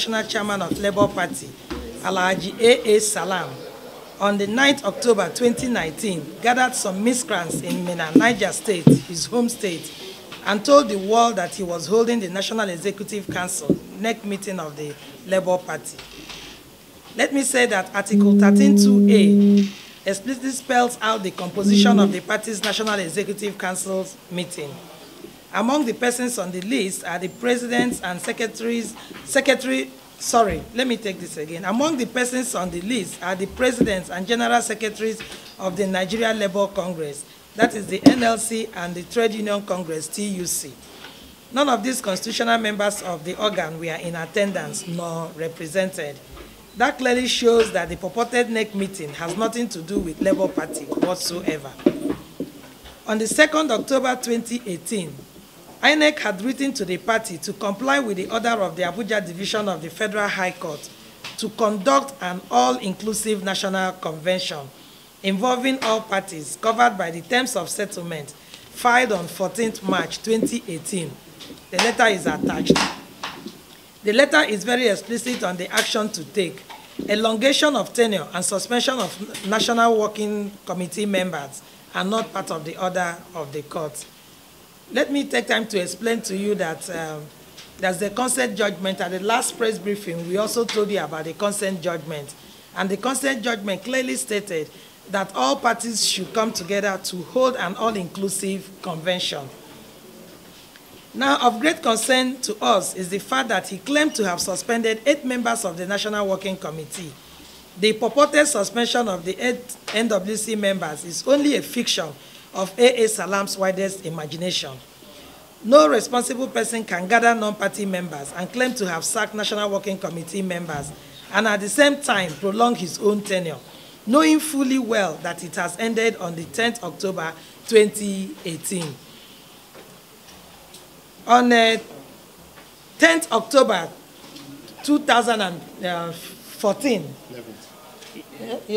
National Chairman of Labour Party, Alhaji A.A. Salam, on the 9th October 2019, gathered some miscreants in Minna, Niger State, his home state, and told the world that he was holding the National Executive Council NEC meeting of the Labour Party. Let me say that Article 13(2)(a) explicitly spells out the composition of the party's National Executive Council's meeting. Among the persons on the list are the presidents and Among the persons on the list are the presidents and general secretaries of the Nigeria Labour Congress, that is the NLC, and the Trade Union Congress, TUC. None of these constitutional members of the organ were in attendance nor represented. That clearly shows that the purported NEC meeting has nothing to do with Labour Party whatsoever. On the 2nd October 2018, INEC had written to the party to comply with the order of the Abuja Division of the Federal High Court to conduct an all-inclusive national convention involving all parties covered by the terms of settlement filed on 14th March 2018. The letter is attached. The letter is very explicit on the action to take: elongation of tenure and suspension of National Working Committee members are not part of the order of the court. Let me take time to explain to you that there's the consent judgment. At the last press briefing, we also told you about the consent judgment. And the consent judgment clearly stated that all parties should come together to hold an all-inclusive convention. Now, of great concern to us is the fact that he claimed to have suspended 8 members of the National Working Committee. The purported suspension of the 8 NWC members is only a fiction of A.A. Salam's widest imagination. No responsible person can gather non-party members and claim to have sacked National Working Committee members and at the same time prolong his own tenure, knowing fully well that it has ended on the 10th October 2018. On 10th October 2014,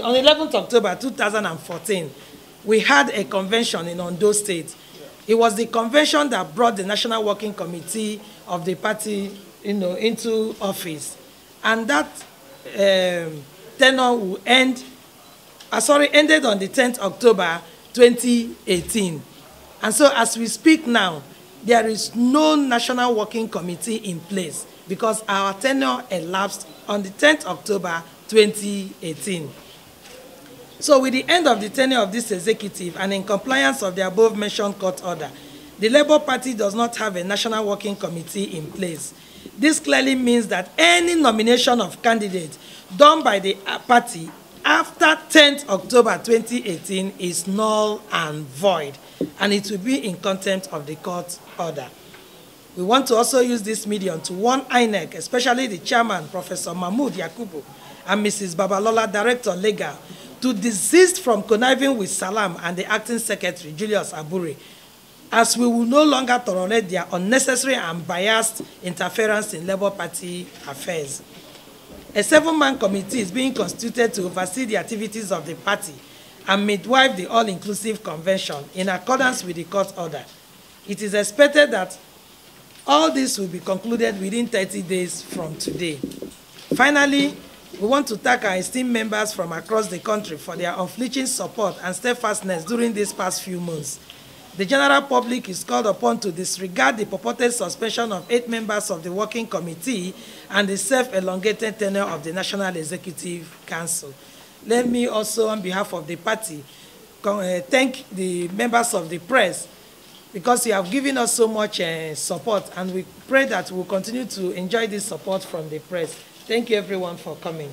on 11th October 2014, we had a convention in Ondo State. It was the convention that brought the National Working Committee of the party, into office. And that tenure will ended on the 10th October 2018. And so as we speak now, there is no National Working Committee in place because our tenure elapsed on the 10th October 2018. So with the end of the tenure of this executive and in compliance of the above-mentioned court order, the Labour Party does not have a National Working Committee in place. This clearly means that any nomination of candidates done by the party after 10th October 2018 is null and void, and it will be in contempt of the court order. We want to also use this medium to warn INEC, especially the chairman, Professor Mahmood Yakubu, and Mrs. Babalola, Director Legal, to desist from conniving with Salam and the acting secretary, Julius Abure, as we will no longer tolerate their unnecessary and biased interference in Labour Party affairs. A 7-man committee is being constituted to oversee the activities of the party and midwife the all-inclusive convention in accordance with the court order. It is expected that all this will be concluded within 30 days from today. Finally, we want to thank our esteemed members from across the country for their unflinching support and steadfastness during these past few months. The general public is called upon to disregard the purported suspension of 8 members of the Working Committee and the self-elongated tenure of the National Executive Council. Let me also, on behalf of the party, thank the members of the press because you have given us so much support, and we pray that we'll continue to enjoy this support from the press. Thank you, everyone, for coming.